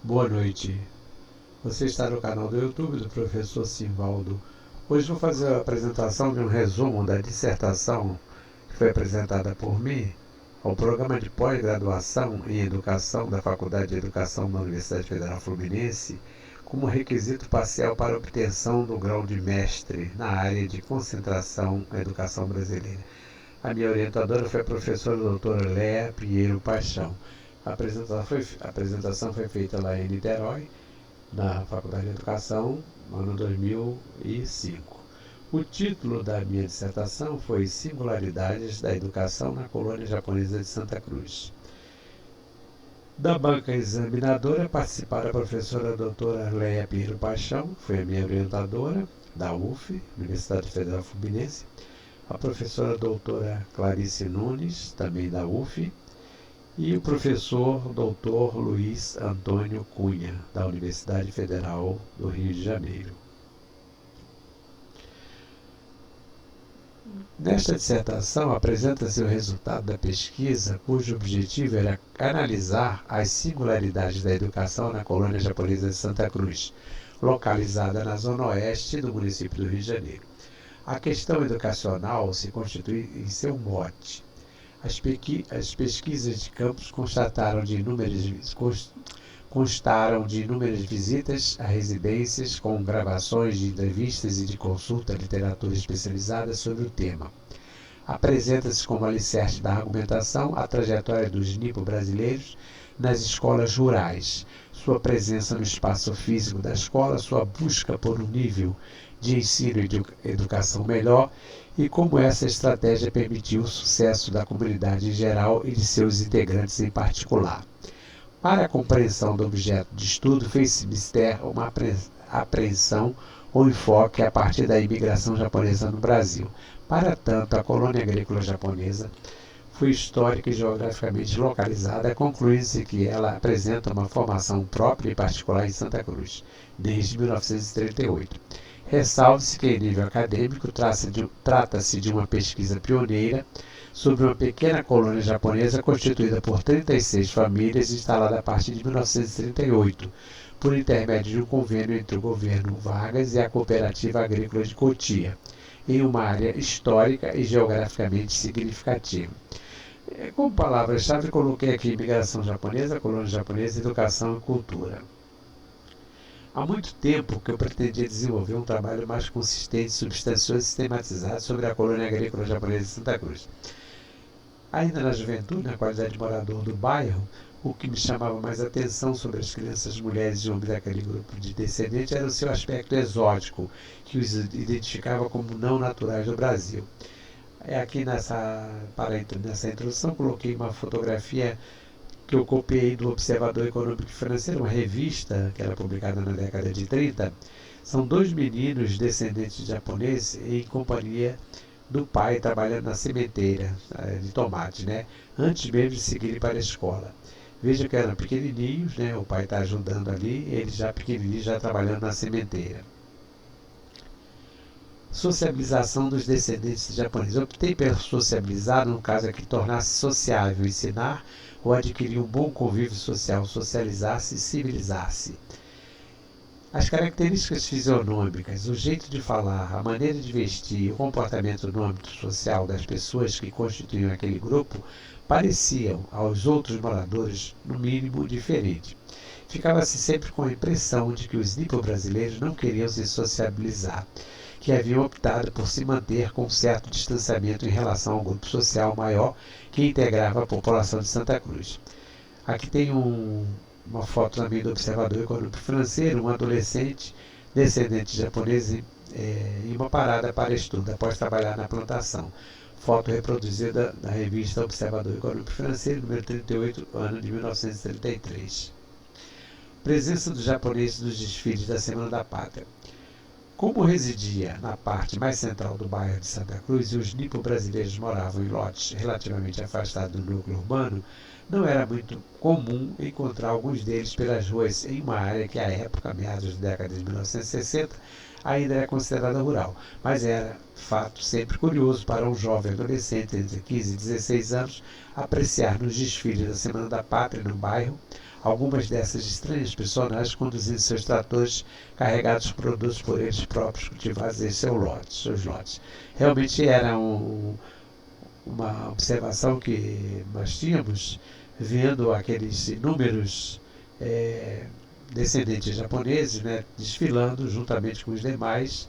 Boa noite. Você está no canal do YouTube do professor Simvaldo. Hoje vou fazer a apresentação de um resumo da dissertação que foi apresentada por mim ao programa de pós-graduação em Educação da Faculdade de Educação da Universidade Federal Fluminense como requisito parcial para obtenção do grau de mestre na área de concentração na educação brasileira. A minha orientadora foi a professora doutora Léa Pinheiro Paixão. A apresentação foi feita lá em Niterói, na Faculdade de Educação, no ano 2005. O título da minha dissertação foi Singularidades da Educação na Colônia Japonesa de Santa Cruz. Da banca examinadora participaram a professora doutora Léa Pinheiro Paixão, que foi a minha orientadora, da UF, Universidade Federal Fluminense, a professora doutora Clarice Nunes, também da UF, e o professor doutor Luiz Antônio Cunha, da Universidade Federal do Rio de Janeiro. Nesta dissertação apresenta-se o resultado da pesquisa, cujo objetivo era analisar as singularidades da educação na colônia japonesa de Santa Cruz, localizada na zona oeste do município do Rio de Janeiro. A questão educacional se constitui em seu mote. As pesquisas de campus constaram de inúmeras visitas a residências com gravações de entrevistas e de consulta à literatura especializada sobre o tema. Apresenta-se como alicerce da argumentação a trajetória dos nipo-brasileiros nas escolas rurais, sua presença no espaço físico da escola, sua busca por um nível de ensino e de educação melhor e como essa estratégia permitiu o sucesso da comunidade em geral e de seus integrantes em particular. Para a compreensão do objeto de estudo, fez-se mister uma apreensão ou enfoque a partir da imigração japonesa no Brasil. Para tanto, a colônia agrícola japonesa foi histórica e geograficamente localizada, concluindo-se que ela apresenta uma formação própria e particular em Santa Cruz, desde 1938. Ressalve-se que, em nível acadêmico, trata-se de uma pesquisa pioneira sobre uma pequena colônia japonesa constituída por 36 famílias instalada a partir de 1938, por intermédio de um convênio entre o governo Vargas e a Cooperativa Agrícola de Cotia, em uma área histórica e geograficamente significativa. Como palavra-chave, coloquei aqui imigração japonesa, colônia japonesa, educação e cultura. Há muito tempo que eu pretendia desenvolver um trabalho mais consistente, substancioso e sistematizado sobre a colônia agrícola japonesa de Santa Cruz. Ainda na juventude, na qualidade de morador do bairro, o que me chamava mais atenção sobre as crianças, mulheres e homens daquele grupo de descendentes era o seu aspecto exótico, que os identificava como não naturais do Brasil. Aqui nessa introdução, coloquei uma fotografia que eu copiei do Observador Econômico e Financeiro, uma revista que era publicada na década de 30. São dois meninos descendentes de japoneses em companhia do pai trabalhando na sementeira de tomate, antes mesmo de seguirem para a escola. Veja que eram pequenininhos, o pai está ajudando ali, eles já pequenininhos, já trabalhando na sementeira. Sociabilização dos descendentes japoneses. Optei por sociabilizar, no caso aqui, tornar-se sociável, ensinar ou adquirir um bom convívio social, socializar-se e civilizar-se. As características fisionômicas, o jeito de falar, a maneira de vestir e o comportamento no âmbito social das pessoas que constituíam aquele grupo pareciam aos outros moradores, no mínimo, diferente. Ficava-se sempre com a impressão de que os nipo-brasileiros não queriam se sociabilizar, que haviam optado por se manter com um certo distanciamento em relação ao grupo social maior que integrava a população de Santa Cruz. Aqui tem uma foto também do Observador Econômico Financeiro, um adolescente descendente de japonês em uma parada para estudo, após trabalhar na plantação. Foto reproduzida na revista Observador Econômico Financeiro, número 38, ano de 1933. Presença dos japoneses nos desfiles da Semana da Pátria. Como residia na parte mais central do bairro de Santa Cruz e os nipo-brasileiros moravam em lotes relativamente afastados do núcleo urbano, não era muito comum encontrar alguns deles pelas ruas em uma área que, à época, meados da década de 1960, ainda era considerada rural, mas era fato sempre curioso para um jovem adolescente entre 15 e 16 anos apreciar nos desfiles da Semana da Pátria no bairro algumas dessas estranhas personagens conduzindo seus tratores carregados de produtos por eles próprios cultivados em seus lotes. Realmente era uma observação que nós tínhamos vendo aqueles inúmeros descendentes japoneses, né, desfilando juntamente com os demais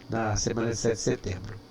na semana de 7 de setembro.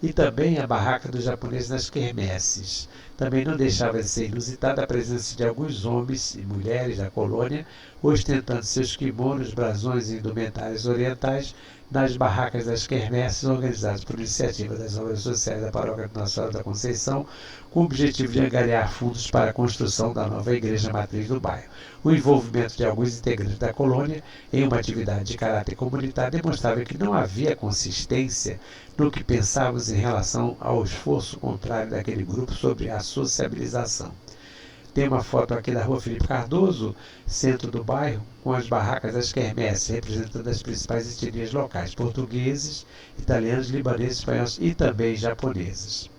E também a barraca dos japoneses nas quermesses. Também não deixava de ser inusitada a presença de alguns homens e mulheres da colônia ostentando seus kimonos, brasões e indumentárias orientais nas barracas das quermesses organizadas por iniciativa das obras sociais da Paróquia Nossa Senhora da Conceição, com o objetivo de angariar fundos para a construção da nova igreja matriz do bairro. O envolvimento de alguns integrantes da colônia em uma atividade de caráter comunitário demonstrava que não havia consistência no que pensávamos em relação ao esforço contrário daquele grupo sobre a sociabilização. Tem uma foto aqui da rua Felipe Cardoso, centro do bairro, com as barracas das quermesses, representando as principais etnias locais, portugueses, italianos, libaneses, espanhóis e também japoneses.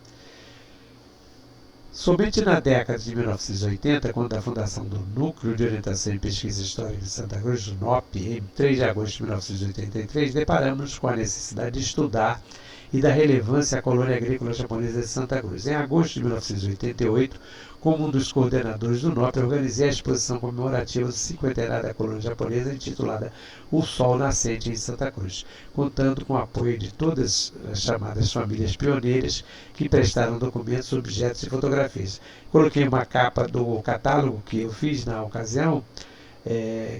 Somente na década de 1980, quando a fundação do Núcleo de Orientação e Pesquisa Histórica de Santa Cruz, NOP, em 3 de agosto de 1983, deparamos com a necessidade de estudar e da relevância à colônia agrícola japonesa de Santa Cruz. Em agosto de 1988, como um dos coordenadores do NOP, organizei a exposição comemorativa do cinquentenário da colônia japonesa, intitulada O Sol Nascente em Santa Cruz, contando com o apoio de todas as chamadas famílias pioneiras que prestaram documentos, objetos e fotografias. Coloquei uma capa do catálogo que eu fiz na ocasião,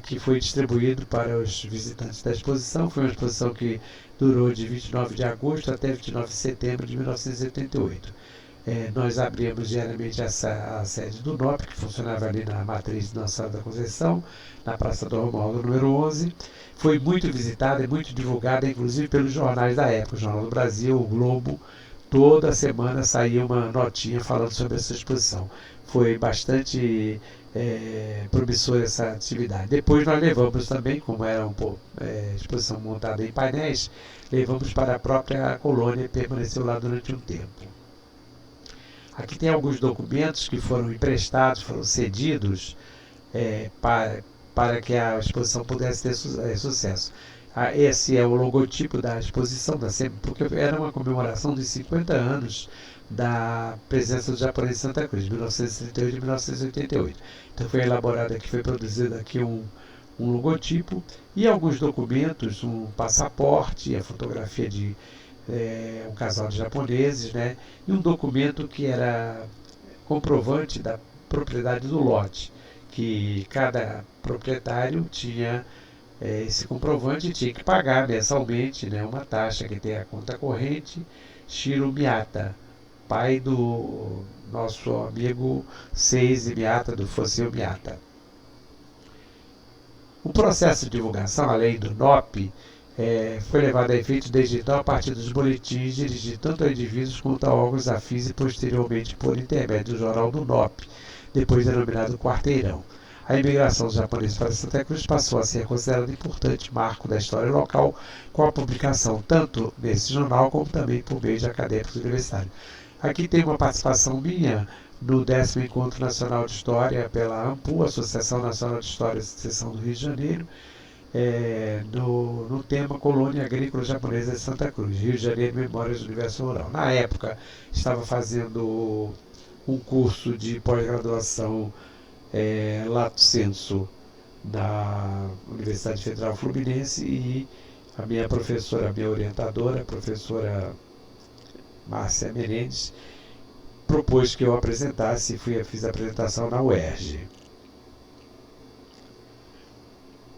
que foi distribuído para os visitantes da exposição. Foi uma exposição que durou de 29 de agosto até 29 de setembro de 1988. Nós abrimos diariamente a sede do NOP, que funcionava ali na matriz de Nossa Senhora da Conceição, na Praça do Romualdo, número 11. Foi muito visitada e muito divulgada, inclusive pelos jornais da época, o Jornal do Brasil, o Globo. Toda semana saía uma notinha falando sobre essa exposição. Foi bastante promissora essa atividade. Depois nós levamos também, como era exposição montada em painéis, levamos para a própria colônia e permaneceu lá durante um tempo. Aqui tem alguns documentos que foram emprestados, foram cedidos para que a exposição pudesse ter sucesso. Esse é o logotipo da exposição, porque era uma comemoração dos 50 anos da presença dos japoneses em Santa Cruz, de 1938 e 1988. Então foi elaborado aqui, foi produzido aqui um logotipo e alguns documentos, um passaporte, a fotografia de um casal de japoneses, né, e um documento que era comprovante da propriedade do lote, que cada proprietário tinha esse comprovante e tinha que pagar mensalmente, né, uma taxa que tem a conta corrente. Shiro Miyata, pai do nosso amigo Seiji Miyata, do Fossil Miyata. O processo de divulgação, além do NOP, foi levado a efeito desde então a partir dos boletins dirigidos tanto a indivíduos quanto a órgãos afins e posteriormente por intermédio do jornal do NOP, depois denominado Quarteirão. A imigração dos japoneses para Santa Cruz passou a ser considerada um importante marco da história local, com a publicação tanto nesse jornal como também por meio de acadêmicos universitários. Aqui tem uma participação minha no 10º Encontro Nacional de História pela ANPU, Associação Nacional de História, seção do Rio de Janeiro, no tema Colônia Agrícola Japonesa de Santa Cruz, Rio de Janeiro, Memórias do Universo Rural. Na época, estava fazendo um curso de pós-graduação lato sensu da Universidade Federal Fluminense, e a minha professora, a minha orientadora, a professora Márcia Menezes, propôs que eu apresentasse e fiz a apresentação na UERJ.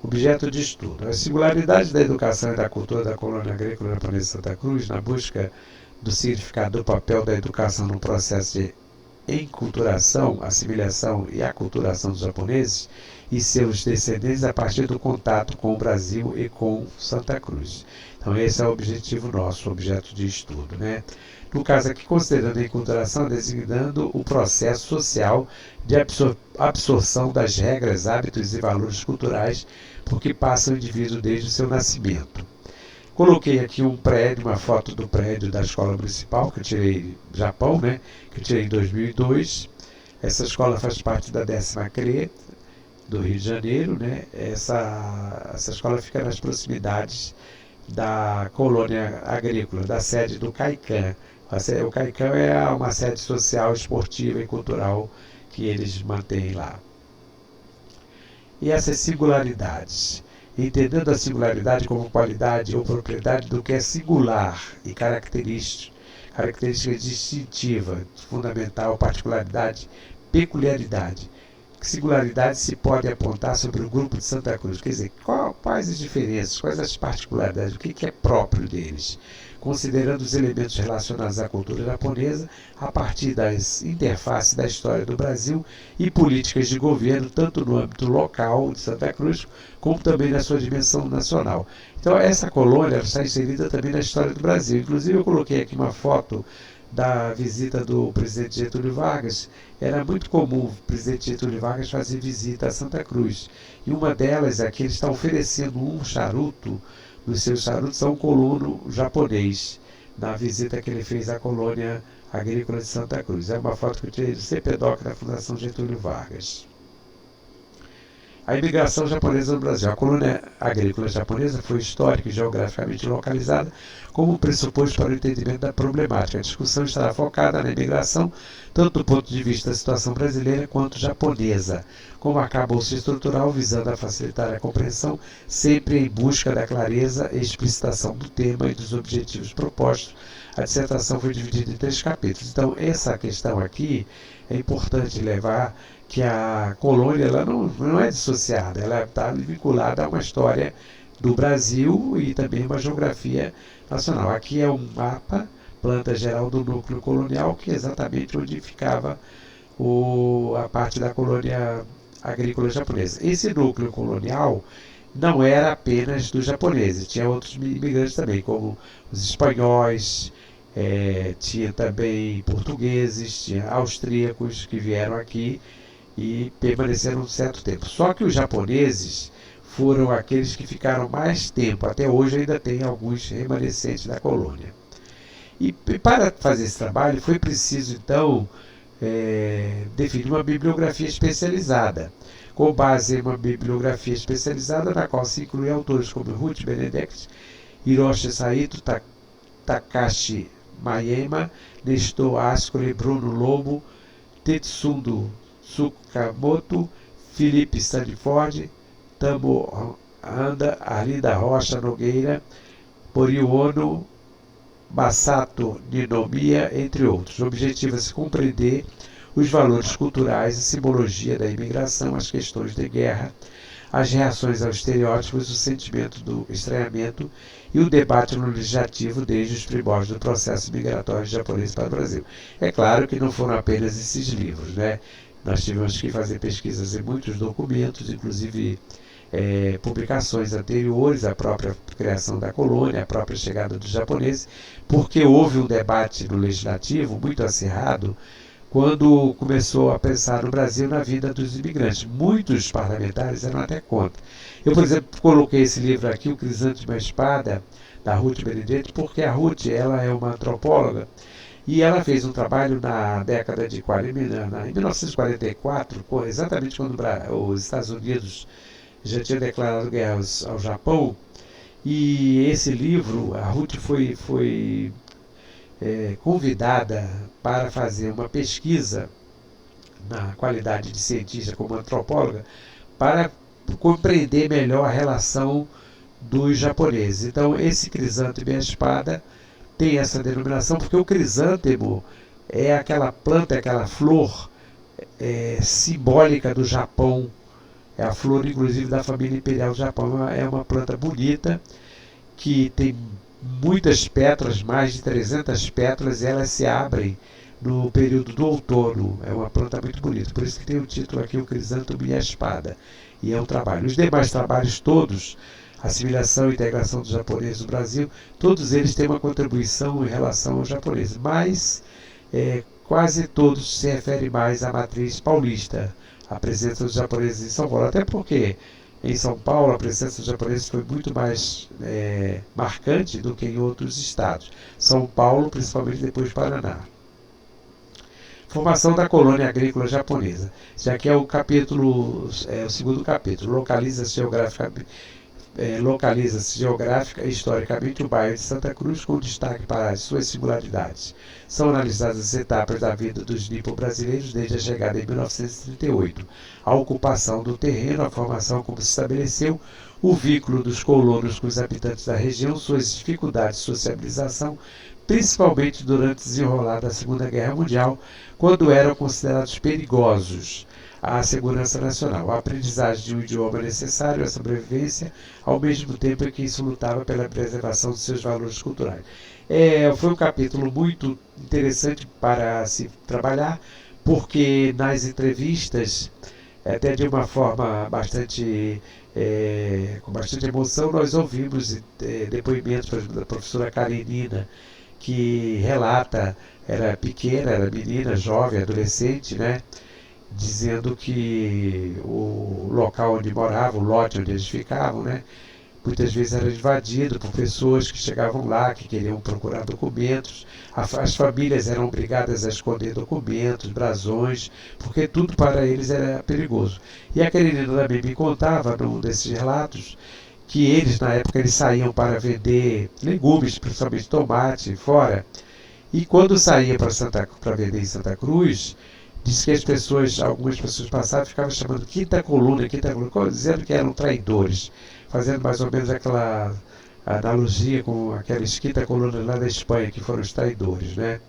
Objeto de estudo: as singularidades da educação e da cultura da colônia agrícola japonesa de Santa Cruz, na busca do significado do papel da educação no processo de enculturação, assimilação e aculturação dos japoneses e seus descendentes a partir do contato com o Brasil e com Santa Cruz. Então esse é o objetivo nosso, o objeto de estudo, né? No caso aqui, considerando a enculturação, designando o processo social de absorção das regras, hábitos e valores culturais por que passa o indivíduo desde o seu nascimento. Coloquei aqui um prédio, uma foto do prédio da escola municipal, que eu tirei Japão, né? Que eu tirei em 2002. Essa escola faz parte da 10ª CRE do Rio de Janeiro, né? Essa escola fica nas proximidades da colônia agrícola, da sede do CAICAM. O CAICAM é uma sede social, esportiva e cultural que eles mantêm lá. E essas singularidades, entendendo a singularidade como qualidade ou propriedade do que é singular e característica distintiva, fundamental, particularidade, peculiaridade. Singularidade se pode apontar sobre o grupo de Santa Cruz, quer dizer, quais as diferenças, quais as particularidades, o que é próprio deles, considerando os elementos relacionados à cultura japonesa a partir das interfaces da história do Brasil e políticas de governo, tanto no âmbito local de Santa Cruz, como também na sua dimensão nacional. Então essa colônia está inserida também na história do Brasil. Inclusive eu coloquei aqui uma foto da visita do presidente Getúlio Vargas. Era muito comum o presidente Getúlio Vargas fazer visita a Santa Cruz. E uma delas é que ele está oferecendo um charuto, dos seus charutos, a um colono japonês, na visita que ele fez à colônia agrícola de Santa Cruz. É uma foto que eu tirei do CPDOC da Fundação Getúlio Vargas. A imigração japonesa no Brasil. A colônia agrícola japonesa foi histórica e geograficamente localizada como pressuposto para o entendimento da problemática. A discussão estará focada na imigração, tanto do ponto de vista da situação brasileira quanto japonesa, como arcabouço estrutural visando a facilitar a compreensão, sempre em busca da clareza e explicitação do tema e dos objetivos propostos. A dissertação foi dividida em 3 capítulos. Então, essa questão aqui é importante levar que a colônia ela não é dissociada, ela está vinculada a uma história do Brasil e também uma geografia nacional. Aqui é um mapa, planta geral do núcleo colonial, que é exatamente onde ficava a parte da colônia agrícola japonesa. Esse núcleo colonial não era apenas dos japoneses, tinha outros imigrantes também, como os espanhóis, tinha também portugueses, tinha austríacos que vieram aqui e permaneceram um certo tempo. Só que os japoneses foram aqueles que ficaram mais tempo. Até hoje ainda tem alguns remanescentes da colônia. E para fazer esse trabalho foi preciso, então, definir uma bibliografia especializada, com base em uma bibliografia especializada na qual se inclui autores como Ruth Benedict, Hiroshi Saito, Takashi Maema, Nestor Ascoli, Bruno Lobo, Tetsundo Tsukamoto, Felipe Stanford, Tamo Anda, Arlinda Rocha Nogueira, Morio Ono, Masato Ninomiya, entre outros. O objetivo é se compreender os valores culturais e simbologia da imigração, as questões de guerra, as reações aos estereótipos, o sentimento do estranhamento e o debate no legislativo desde os primórdios do processo migratório japonês para o Brasil. É claro que não foram apenas esses livros, né? Nós tivemos que fazer pesquisas em muitos documentos, inclusive publicações anteriores à própria criação da colônia, à própria chegada dos japoneses, porque houve um debate no legislativo muito acirrado quando começou a pensar no Brasil na vida dos imigrantes. Muitos parlamentares eram até contra. Eu, por exemplo, coloquei esse livro aqui, O Crisântemo e a Espada, da Ruth Benedict, porque a Ruth ela é uma antropóloga e ela fez um trabalho na década de 40, em 1944, exatamente quando os Estados Unidos já tinham declarado guerra ao Japão. E esse livro, a Ruth foi convidada para fazer uma pesquisa na qualidade de cientista como antropóloga para compreender melhor a relação dos japoneses. Então esse Crisântemo e a Espada tem essa denominação porque o crisântemo é aquela planta, aquela flor simbólica do Japão, é a flor inclusive da família imperial do Japão. É uma planta bonita que tem muitas pétalas, mais de 300 pétalas, e elas se abrem no período do outono. É uma planta muito bonita, por isso que tem o título aqui, O Crisântemo e a Espada. E é um trabalho. Os demais trabalhos todos, assimilação e integração dos japoneses no Brasil, todos eles têm uma contribuição em relação aos japoneses, mas quase todos se referem mais à matriz paulista, a presença dos japoneses em São Paulo, até porque em São Paulo a presença dos japoneses foi muito mais marcante do que em outros estados. São Paulo, principalmente depois Paraná. Formação da colônia agrícola japonesa. Já que é o segundo capítulo, localiza-se geográfica e historicamente o bairro de Santa Cruz, com destaque para as suas singularidades. São analisadas as etapas da vida dos nipo-brasileiros desde a chegada em 1938, a ocupação do terreno, a formação como se estabeleceu, o vínculo dos colonos com os habitantes da região, suas dificuldades de sociabilização, principalmente durante o desenrolar da Segunda Guerra Mundial, quando eram considerados perigosos à segurança nacional. A aprendizagem de um idioma necessário à sobrevivência, ao mesmo tempo em que isso lutava pela preservação de seus valores culturais. Foi um capítulo muito interessante para se trabalhar, porque nas entrevistas, até de uma forma com bastante emoção, nós ouvimos depoimentos, por exemplo, da professora Karenina, que relata, era pequena, era menina, jovem, adolescente, né? Dizendo que o local onde morava, o lote onde eles ficavam, né, muitas vezes era invadido por pessoas que chegavam lá, que queriam procurar documentos. As famílias eram obrigadas a esconder documentos, brasões, porque tudo para eles era perigoso. E a Karenina também me contava, num desses relatos, que eles, na época, eles saíam para vender legumes, principalmente tomate, fora. E quando saía para vender em Santa Cruz, diz que algumas pessoas passavam e ficavam chamando quinta coluna, dizendo que eram traidores, fazendo mais ou menos aquela analogia com aquelas quinta colunas lá da Espanha, que foram os traidores, né?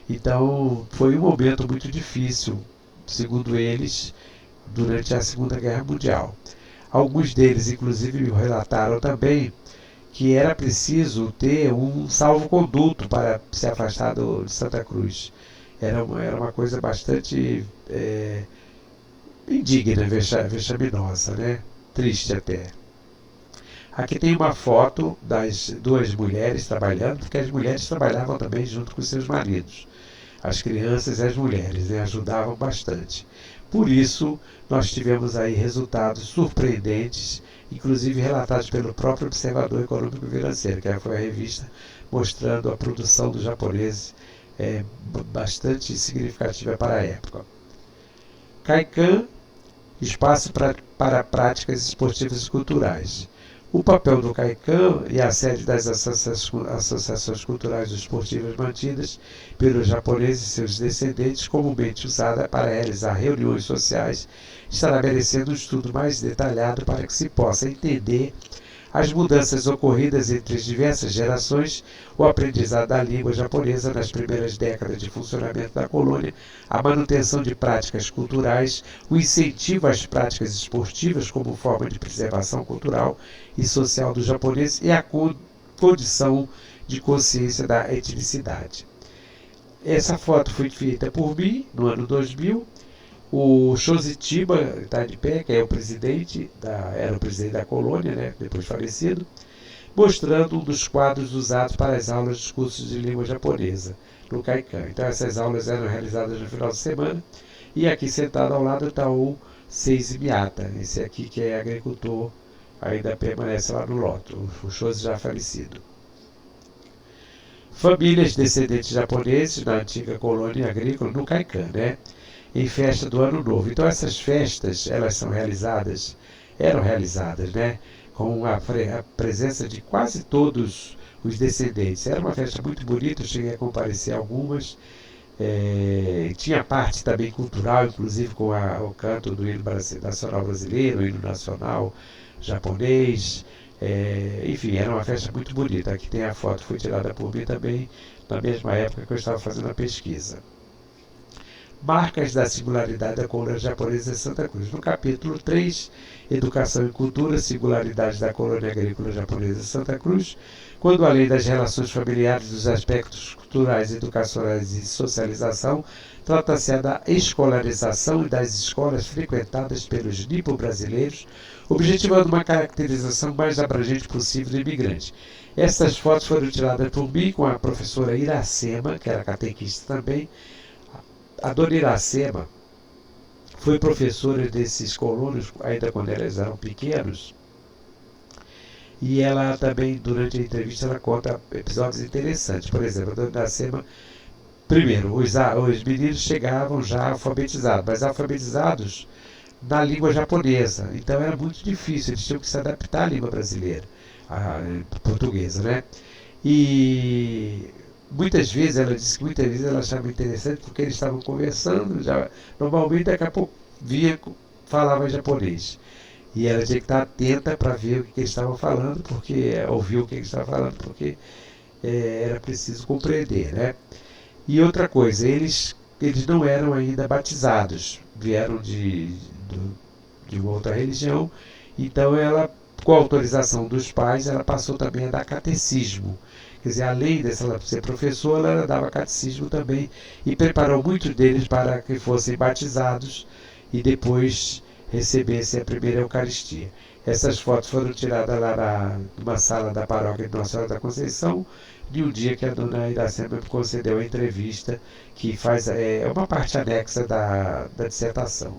Então, foi um momento muito difícil, segundo eles, durante a Segunda Guerra Mundial. Alguns deles, inclusive, relataram também que era preciso ter um salvo-conduto para se afastar de Santa Cruz. Era uma coisa bastante indigna, vexaminosa, né? Triste até. Aqui tem uma foto das duas mulheres trabalhando, porque as mulheres trabalhavam também junto com seus maridos. As crianças e as mulheres, né, ajudavam bastante. Por isso, nós tivemos aí resultados surpreendentes, inclusive relatados pelo próprio Observador Econômico Financeiro, que foi a revista mostrando a produção dos japoneses bastante significativa para a época. Kaikan, espaço para práticas esportivas e culturais. O papel do Kaikan e a sede das associações culturais e esportivas mantidas pelos japoneses e seus descendentes, comumente usada para realizar reuniões sociais, estará merecendo um estudo mais detalhado para que se possa entender as mudanças ocorridas entre as diversas gerações, o aprendizado da língua japonesa nas primeiras décadas de funcionamento da colônia, a manutenção de práticas culturais, o incentivo às práticas esportivas como forma de preservação cultural e social dos japoneses e a condição de consciência da etnicidade. Essa foto foi feita por mim no ano 2000. O Shoshichiba está de pé, que era o presidente da colônia, né, depois falecido, mostrando um dos quadros usados para as aulas dos cursos de língua japonesa no Kaikan. Então essas aulas eram realizadas no final de semana, e aqui sentado ao lado está o Seiji Miyata, esse aqui que é agricultor, ainda permanece lá no lote, o Shoji já falecido. Famílias descendentes japoneses na antiga colônia agrícola no Kaikan, né? Em festa do Ano Novo. Então essas festas, elas eram realizadas, né, com a presença de quase todos os descendentes. Era uma festa muito bonita, eu cheguei a comparecer a algumas. Tinha parte também cultural, inclusive com o canto do hino nacional brasileiro, o hino nacional japonês. Enfim, era uma festa muito bonita. Aqui tem a foto, foi tirada por mim também, na mesma época que eu estava fazendo a pesquisa. Marcas da singularidade da colônia japonesa em Santa Cruz. No capítulo 3, Educação e Cultura, singularidade da colônia agrícola japonesa em Santa Cruz, quando além das relações familiares, dos aspectos culturais, educacionais e socialização, trata-se da escolarização e das escolas frequentadas pelos nipo-brasileiros, objetivando uma caracterização mais abrangente possível do imigrante. Essas fotos foram tiradas por mim com a professora Iracema, que era catequista também. A dona Iracema foi professora desses colonos, ainda quando eles eram pequenos, e ela também, durante a entrevista, ela conta episódios interessantes. Por exemplo, a dona Iracema, primeiro, os meninos chegavam já alfabetizados, mas alfabetizados na língua japonesa, então era muito difícil, eles tinham que se adaptar à língua brasileira, à portuguesa, né? E muitas vezes, ela disse que muitas vezes ela achava interessante porque eles estavam conversando, já, normalmente daqui a pouco falava japonês. E ela tinha que estar atenta para ver o que eles estavam falando, porque ouvir o que eles estavam falando, porque era preciso compreender, né? E outra coisa, eles não eram ainda batizados, vieram de uma outra religião, então ela, com a autorização dos pais, ela passou também a dar catecismo. Quer dizer, além de ser professora, ela dava catecismo também e preparou muitos deles para que fossem batizados e depois recebessem a primeira Eucaristia. Essas fotos foram tiradas lá numa sala da paróquia de Nossa Senhora da Conceição, de um dia que a dona Iracema me concedeu a entrevista, que é uma parte anexa da dissertação.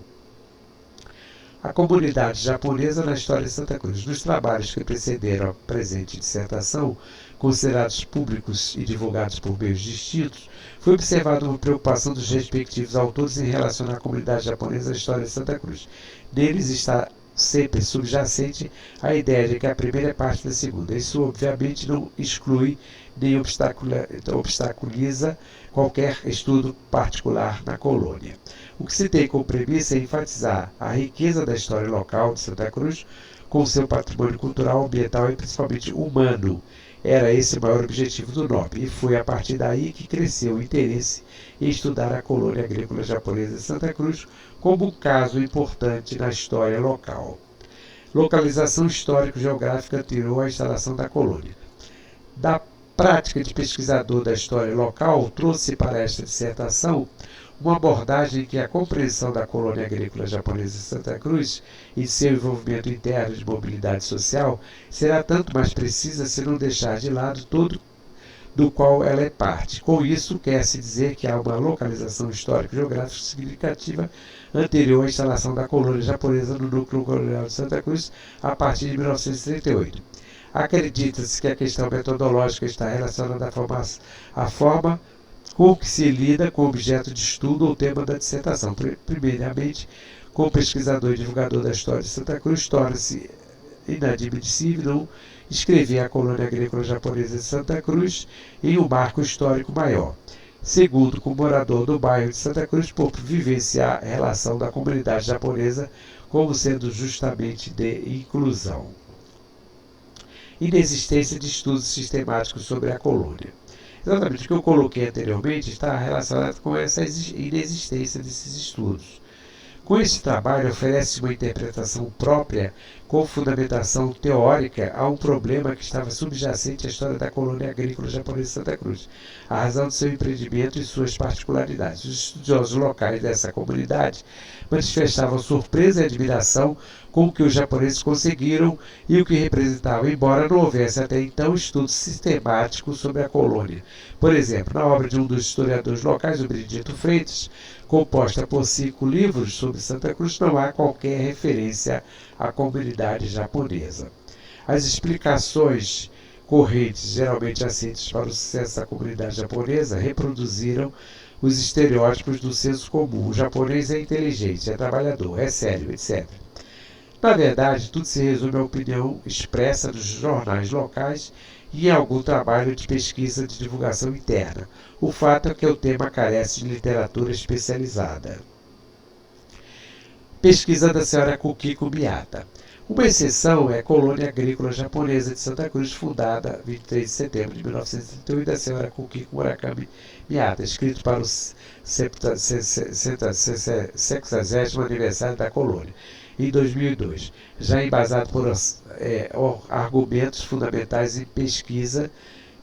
A comunidade japonesa na história de Santa Cruz. Nos trabalhos que precederam a presente dissertação, considerados públicos e divulgados por meios distintos, foi observada uma preocupação dos respectivos autores em relacionar a comunidade japonesa à história de Santa Cruz. Neles está sempre subjacente a ideia de que a primeira é parte da segunda. Isso, obviamente, não exclui nem obstaculiza qualquer estudo particular na colônia. O que se tem como premissa é enfatizar a riqueza da história local de Santa Cruz com seu patrimônio cultural, ambiental e principalmente humano. Era esse o maior objetivo do NOP, e foi a partir daí que cresceu o interesse em estudar a colônia agrícola japonesa de Santa Cruz como um caso importante na história local. Localização histórico-geográfica anterior à instalação da colônia. Da prática de pesquisador da história local, trouxe para esta dissertação uma abordagem em que a compreensão da colônia agrícola japonesa de Santa Cruz e seu envolvimento interno de mobilidade social será tanto mais precisa se não deixar de lado todo do qual ela é parte. Com isso, quer-se dizer que há uma localização histórico-geográfica significativa anterior à instalação da colônia japonesa no núcleo colonial de Santa Cruz a partir de 1938. Acredita-se que a questão metodológica está relacionada à forma com que se lida com o objeto de estudo ou tema da dissertação. Primeiramente, como pesquisador e divulgador da história de Santa Cruz, torna-se inadmissível não escrever a colônia agrícola japonesa de Santa Cruz em um marco histórico maior. Segundo, como morador do bairro de Santa Cruz, por vivenciar a relação da comunidade japonesa como sendo justamente de inclusão. Inexistência de estudos sistemáticos sobre a colônia. Exatamente o que eu coloquei anteriormente está relacionado com essa inexistência desses estudos. Com esse trabalho, oferece uma interpretação própria com fundamentação teórica a um problema que estava subjacente à história da colônia agrícola japonesa de Santa Cruz, a razão de seu empreendimento e suas particularidades. Os estudiosos locais dessa comunidade manifestavam surpresa e admiração com o que os japoneses conseguiram e o que representavam, embora não houvesse até então estudo sistemático sobre a colônia. Por exemplo, na obra de um dos historiadores locais, o Benedito Freitas, composta por 5 livros sobre Santa Cruz, não há qualquer referência à comunidade japonesa. As explicações correntes, geralmente aceitas para o sucesso da comunidade japonesa, reproduziram os estereótipos do senso comum. O japonês é inteligente, é trabalhador, é sério, etc. Na verdade, tudo se resume à opinião expressa dos jornais locais e em algum trabalho de pesquisa de divulgação interna. O fato é que o tema carece de literatura especializada. Pesquisa da senhora Kukiko Miyata. Uma exceção é a Colônia Agrícola Japonesa de Santa Cruz, fundada 23 de setembro de 1938, da senhora Kukiko Murakami Miyata, escrito para o 60º aniversário da colônia, em 2002, já embasado por argumentos fundamentais em pesquisa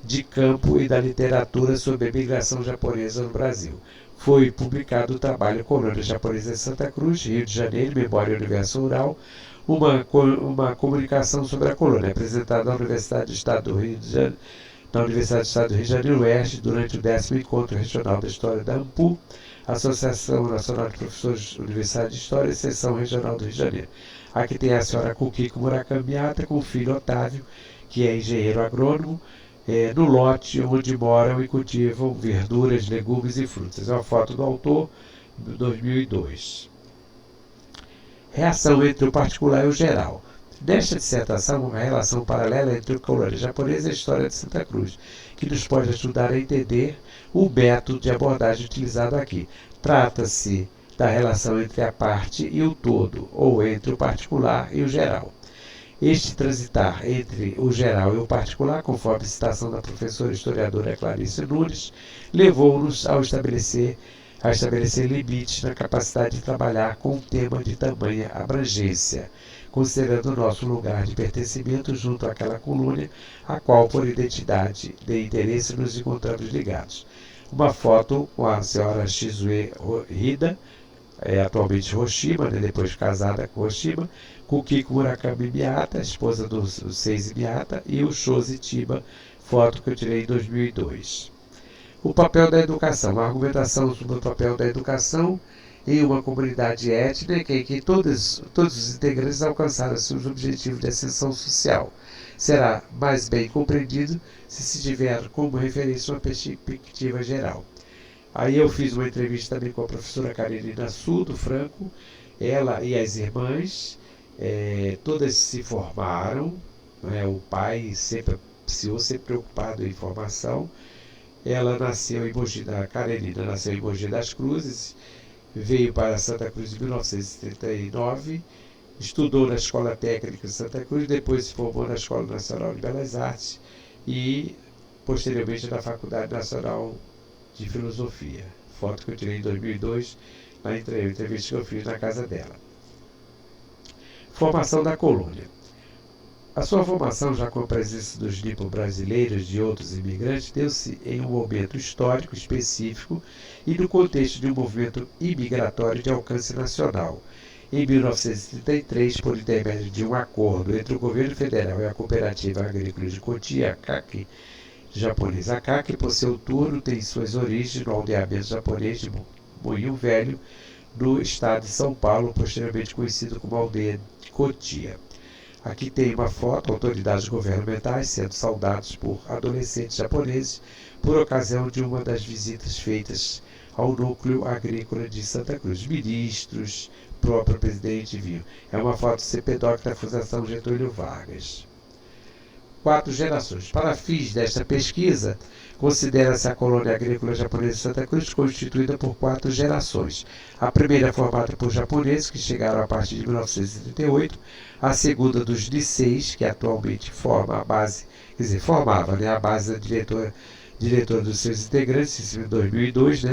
de campo e da literatura sobre a migração japonesa no Brasil. Foi publicado o trabalho Colônia Japonesa de Santa Cruz, Rio de Janeiro, Memória e Universo Rural, uma comunicação sobre a colônia, apresentada na Universidade do Estado do Rio de Janeiro Oeste, durante o 10º Encontro Regional da História da AMPU, Associação Nacional de Professores da Universidade de História, Seção Regional do Rio de Janeiro. Aqui tem a senhora Kukiko Murakami Miyata com o filho Otávio, que é engenheiro agrônomo, no lote onde moram e cultivam verduras, legumes e frutas. É uma foto do autor, de 2002. Reação entre o particular e o geral. Nesta dissertação, uma relação paralela entre a colônia japonesa e a história de Santa Cruz, que nos pode ajudar a entender o método de abordagem utilizado aqui. Trata-se da relação entre a parte e o todo, ou entre o particular e o geral. Este transitar entre o geral e o particular, conforme a citação da professora historiadora Clarice Nunes, levou-nos a estabelecer limites na capacidade de trabalhar com um tema de tamanha abrangência, considerando o nosso lugar de pertencimento junto àquela colônia, a qual, por identidade de interesse, nos encontramos ligados. Uma foto com a senhora Shizue Hida, atualmente Hiroshima, depois casada com Hiroshima, Kukiko Murakami Miyata, esposa do Seiji Miyata, e o Shoji Chiba, foto que eu tirei em 2002. O papel da educação, a argumentação sobre o papel da educação em uma comunidade étnica em que todos os integrantes alcançaram seus objetivos de ascensão social. Será mais bem compreendido se tiver como referência uma perspectiva geral. Aí eu fiz uma entrevista também com a professora Karenina Su, do Franco, ela e as irmãs, todas se formaram, o pai sempre preocupado em formação. Ela nasceu em Mogi, a Karenina nasceu em Mogi das Cruzes, veio para Santa Cruz em 1939, estudou na Escola Técnica de Santa Cruz, depois se formou na Escola Nacional de Belas Artes e, posteriormente, na Faculdade Nacional de Filosofia. Foto que eu tirei em 2002, na entrevista que eu fiz na casa dela. Formação da colônia. A sua formação, já com a presença dos nipo-brasileiros e de outros imigrantes, deu-se em um momento histórico específico e no contexto de um movimento imigratório de alcance nacional. Em 1933, por intermédio de um acordo entre o governo federal e a Cooperativa Agrícola de Cotia, CAC, japonesa, a CAC, por seu turno, tem suas origens no aldeamento japonês de Moinho Velho, no estado de São Paulo, posteriormente conhecido como aldeia de Cotia. Aqui tem uma foto, autoridades governamentais sendo saudados por adolescentes japoneses por ocasião de uma das visitas feitas ao núcleo agrícola de Santa Cruz. Ministros, próprio presidente viu. É uma foto CPDOC da Fundação Getúlio Vargas. 4 gerações. Para fins desta pesquisa, considera-se a colônia agrícola japonesa de Santa Cruz constituída por 4 gerações. A primeira formada por japoneses, que chegaram a partir de 1938, a segunda dos Niseis, que atualmente forma a base, formava a base da diretora dos seus integrantes, em 2002,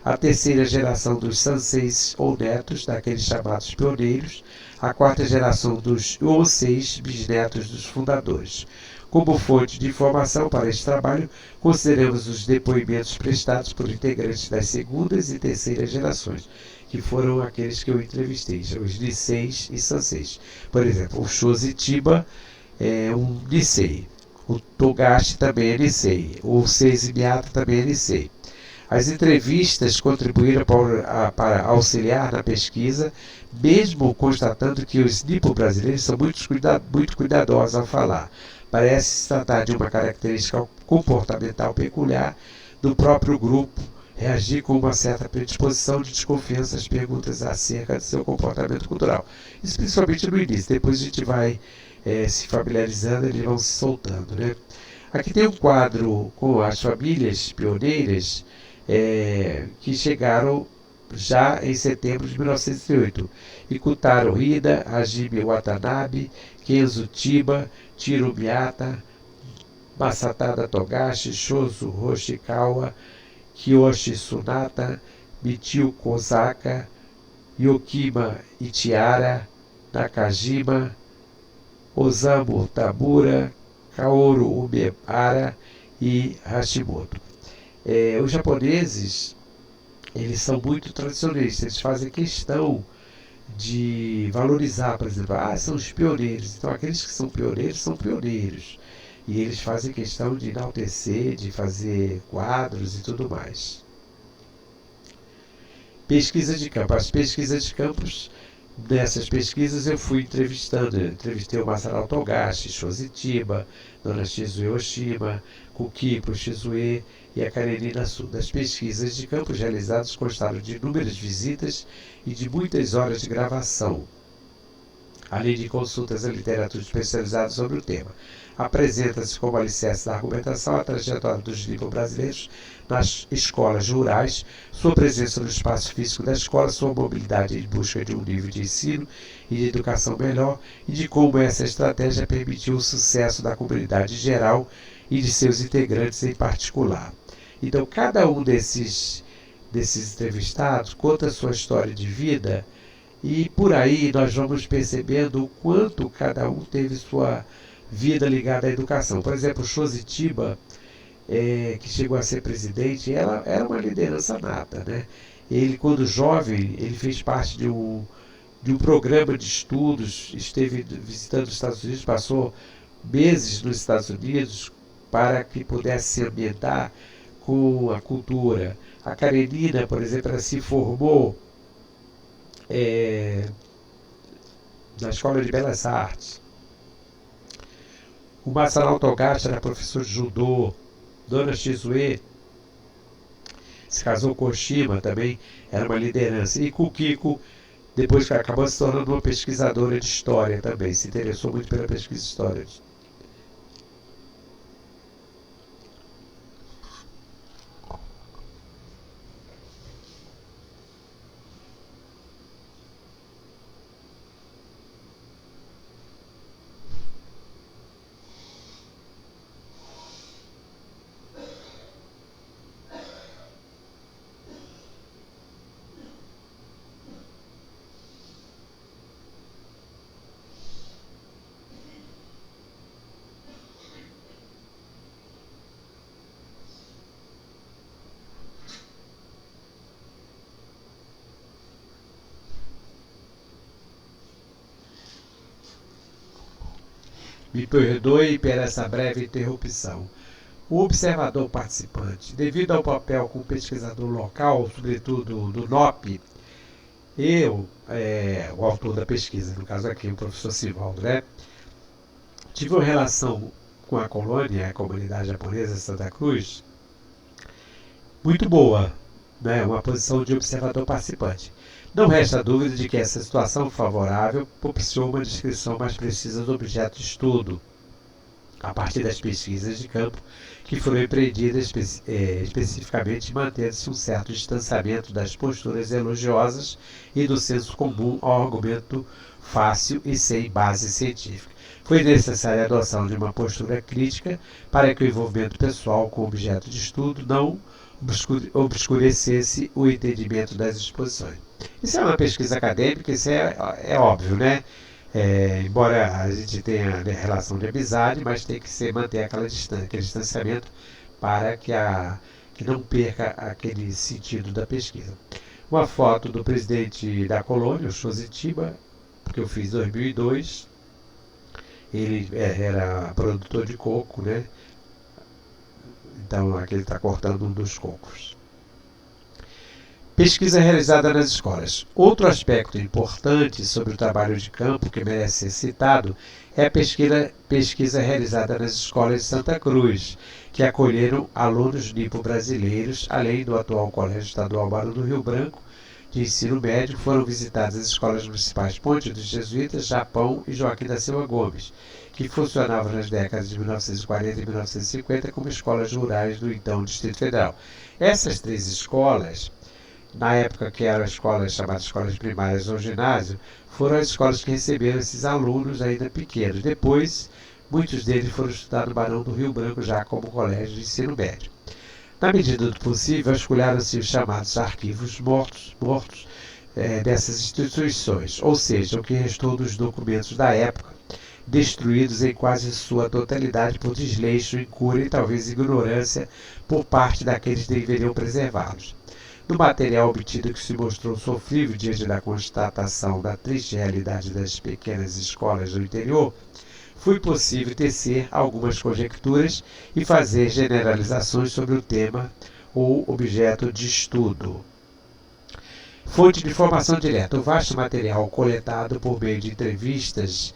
a terceira geração dos Sanseis ou netos, daqueles chamados pioneiros, a quarta geração dos Onseis, bisnetos dos fundadores. Como fonte de informação para este trabalho, consideramos os depoimentos prestados por integrantes das segundas e terceiras gerações, que foram aqueles que eu entrevistei, os Niseis e Sanseis. Por exemplo, o Shoji Chiba é um Nisei, o Togashi também é Nisei, o Seiji Miyata também é Nisei. As entrevistas contribuíram para auxiliar na pesquisa, mesmo constatando que os nipo-brasileiros são muito cuidadosos ao falar. Parece se tratar de uma característica comportamental peculiar do próprio grupo, reagir com uma certa predisposição de desconfiança às perguntas acerca de seu comportamento cultural. Isso principalmente no início, depois a gente vai se familiarizando, eles vão se soltando. Aqui tem um quadro com as famílias pioneiras que chegaram já em setembro de 1908. Ikutaro Hida, Hajime Watanabe, Kenzo Chiba, Tiro Miyata, Masatada Togashi, Shozo Hoshikawa, Kiyoshi Tsunata, Michio Kozaka, Yokima Ichiara, Nakajima, Osamu Tabura, Kaoru Umehara e Hashimoto. Os japoneses, eles são muito tradicionalistas, eles fazem questão de valorizar, por exemplo, são os pioneiros, então aqueles que são pioneiros, e eles fazem questão de enaltecer, de fazer quadros e tudo mais. Pesquisa de campo. As pesquisas de campos, nessas pesquisas eu fui entrevistei o Masaru Togashi, Shozi Chiba, Dona Shizue Oshima, Kukiko Shizue e a Karenina Su. Das pesquisas de campos realizadas constaram de inúmeras visitas e de muitas horas de gravação, além de consultas à literatura especializada sobre o tema. Apresenta-se como alicerce da argumentação a trajetória dos nipo-brasileiros nas escolas rurais, sua presença no espaço físico da escola, sua mobilidade em busca de um nível de ensino e de educação melhor, e de como essa estratégia permitiu o sucesso da comunidade em geral e de seus integrantes em particular. Então, cada um desses entrevistados conta a sua história de vida, e por aí nós vamos percebendo o quanto cada um teve sua vida ligada à educação. Por exemplo, Shozi Chiba, que chegou a ser presidente, ela era uma liderança nata, né? Ele, quando jovem, ele fez parte de um programa de estudos, esteve visitando os Estados Unidos, passou meses nos Estados Unidos para que pudesse se ambientar com a cultura. A Karenina, por exemplo, ela se formou na Escola de Belas Artes. O Masaru Togashi era professor de judô. Dona Shizue se casou com Oshima, também era uma liderança. E Kukiko, depois que acabou se tornando uma pesquisadora de história também, se interessou muito pela pesquisa de história. Me perdoe por essa breve interrupção. O observador participante, devido ao papel como pesquisador local, sobretudo do NOP, o autor da pesquisa, no caso aqui o professor Sivaldo, né, tive uma relação com a colônia, a comunidade japonesa de Santa Cruz, muito boa, né, uma posição de observador participante. Não resta dúvida de que essa situação favorável propiciou uma descrição mais precisa do objeto de estudo, a partir das pesquisas de campo que foram empreendidas especificamente mantendo-se um certo distanciamento das posturas elogiosas e do senso comum ao argumento fácil e sem base científica. Foi necessária a adoção de uma postura crítica para que o envolvimento pessoal com o objeto de estudo não obscurecesse o entendimento das exposições. Isso é uma pesquisa acadêmica, isso é óbvio, né? Embora a gente tenha relação de amizade, mas tem que manter aquele distanciamento para que não perca aquele sentido da pesquisa. Uma foto do presidente da colônia, o Shozi Chiba, que eu fiz em 2002. Ele era produtor de coco, né? Então aqui ele está cortando um dos cocos. Pesquisa realizada nas escolas. Outro aspecto importante sobre o trabalho de campo que merece ser citado é a pesquisa realizada nas escolas de Santa Cruz, que acolheram alunos nipo-brasileiros, além do atual Colégio Estadual Barão do Rio Branco, de ensino médio. Foram visitadas as escolas municipais Ponte dos Jesuítas, Japão e Joaquim da Silva Gomes, que funcionavam nas décadas de 1940 e 1950 como escolas rurais do então Distrito Federal. Essas três escolas na época que eram escolas chamadas escolas primárias ou ginásio, foram as escolas que receberam esses alunos ainda pequenos. Depois, muitos deles foram estudar no Barão do Rio Branco já como colégio de ensino médio. Na medida do possível, vasculharam-se os chamados arquivos mortos dessas instituições, ou seja, o que restou dos documentos da época, destruídos em quase sua totalidade por desleixo, incúria e talvez ignorância por parte daqueles que deveriam preservá-los. No material obtido que se mostrou sofrível diante da constatação da triste realidade das pequenas escolas do interior, foi possível tecer algumas conjecturas e fazer generalizações sobre o tema ou objeto de estudo. Fonte de informação direta. O vasto material coletado por meio de entrevistas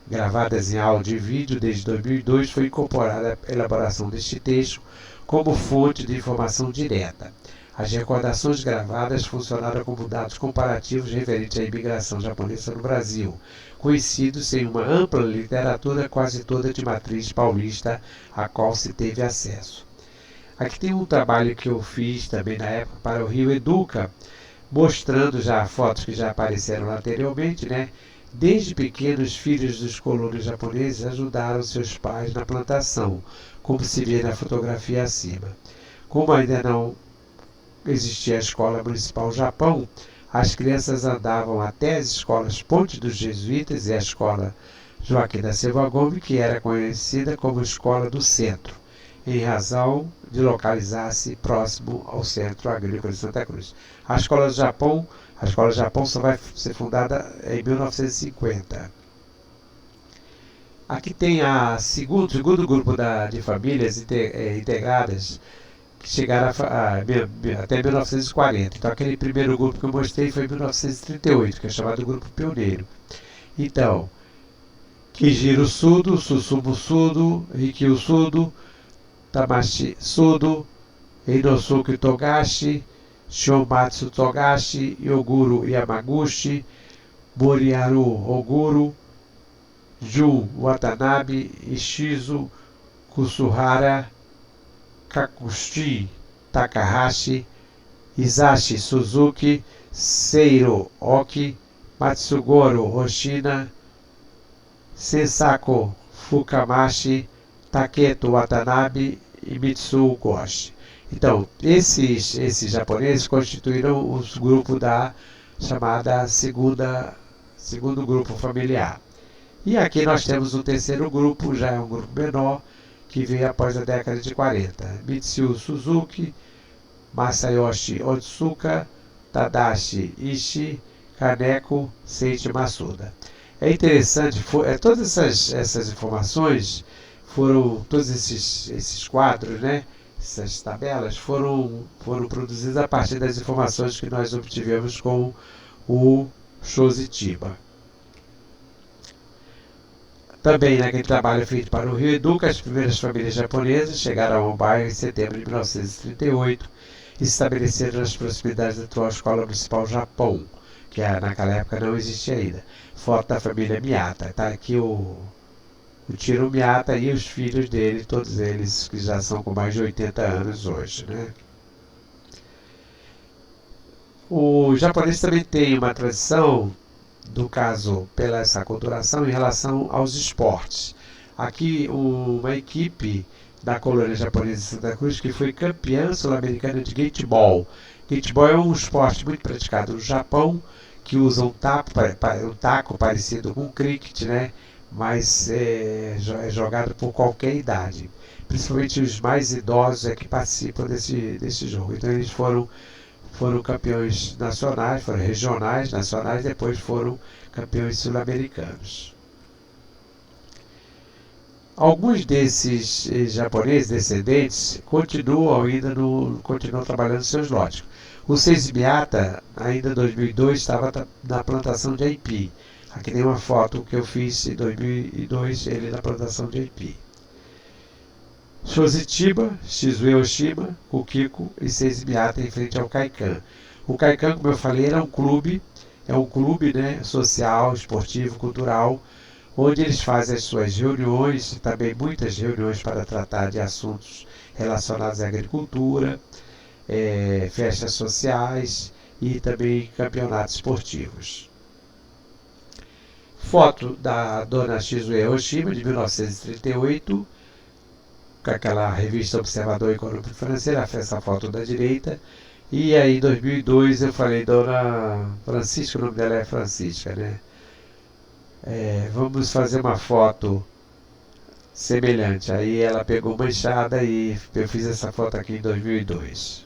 gravadas em áudio e vídeo desde 2002 foi incorporado à elaboração deste texto como fonte de informação direta. As recordações gravadas funcionaram como dados comparativos referentes à imigração japonesa no Brasil, conhecidos em uma ampla literatura quase toda de matriz paulista, a qual se teve acesso. Aqui tem um trabalho que eu fiz também na época para o Rio Educa, mostrando já fotos que já apareceram anteriormente, né? Desde pequenos, filhos dos colonos japoneses ajudaram seus pais na plantação, como se vê na fotografia acima. Como ainda não existia a Escola Municipal Japão, as crianças andavam até as escolas Ponte dos Jesuítas e a Escola Joaquim da Silva Gomes, que era conhecida como Escola do Centro, em razão de localizar-se próximo ao Centro Agrícola de Santa Cruz. A Escola Japão só vai ser fundada em 1950. Aqui tem o segundo grupo de famílias integradas que chegaram até 1940. Então, aquele primeiro grupo que eu mostrei foi em 1938, que é chamado Grupo Pioneiro. Então, Kijiro Sudo, Susumu Sudo, Rikyu Sudo, Tamashi Sudo, Inosuke Togashi, Shomatsu Togashi, Yoguru Yamaguchi, Moriyaru Oguru, Jun Watanabe, Ishizu Kusuhara, Kakushi Takahashi, Hisashi Suzuki, Seiro Oki, Matsugoro Hoshina, Sensako Fukamashi, Taketo Watanabe e Mitsuo Goshi. Então, esses japoneses constituíram os grupos da chamada segundo grupo familiar. E aqui nós temos o terceiro grupo, já é um grupo menor, que veio após a década de 40. Mitsuo Suzuki, Masayoshi Otsuka, Tadashi Ishii, Kaneko Seiichi Masuda. É interessante, todas essas informações todos esses quadros, né? Essas tabelas foram produzidas a partir das informações que nós obtivemos com o Shoji Chiba. Também naquele trabalho feito para o Rio Educa, as primeiras famílias japonesas chegaram ao bairro em setembro de 1938 e se estabeleceram nas proximidades da atual Escola Municipal Japão, que naquela época não existia ainda. Foto da família Miyata. Está aqui o Tiro Miyata e os filhos dele, todos eles que já são com mais de 80 anos hoje, né? O japonês também tem uma tradição, no caso, pela essa aculturação, em relação aos esportes. Aqui, uma equipe da colônia japonesa de Santa Cruz que foi campeã sul-americana de gateball. Gateball é um esporte muito praticado no Japão, que usa um taco parecido com o cricket, né? Mas é jogado por qualquer idade. Principalmente os mais idosos é que participam desse jogo. Então eles foram campeões nacionais, foram regionais, nacionais, depois foram campeões sul-americanos. Alguns desses japoneses descendentes continuam trabalhando nos seus lotes. O Seiji Miyata, ainda em 2002, estava na plantação de aipim. Aqui tem uma foto que eu fiz em 2002, ele na plantação de aipim. Shoji Chiba, Shizue Oshima, Kukiko e Seiji Miyata em frente ao Kaikan. O Kaikan, como eu falei, é um clube, né, social, esportivo, cultural, onde eles fazem as suas reuniões, também muitas reuniões para tratar de assuntos relacionados à agricultura, festas sociais e também campeonatos esportivos. Foto da dona Shizue Oshima, de 1938, com aquela revista Observador Econômico Financeiro, essa foto da direita. E aí, em 2002, eu falei, dona Francisca, o nome dela é Francisca, né? Vamos fazer uma foto semelhante. Aí ela pegou uma enxada e eu fiz essa foto aqui em 2002.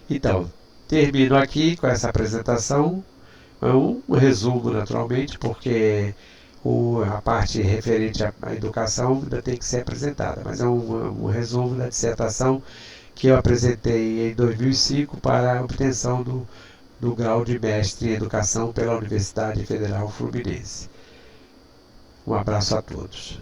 Então, termino aqui com essa apresentação. Um resumo, naturalmente, porque a parte referente à educação ainda tem que ser apresentada, mas é um resumo da dissertação que eu apresentei em 2005 para a obtenção do grau de mestre em educação pela Universidade Federal Fluminense. Um abraço a todos.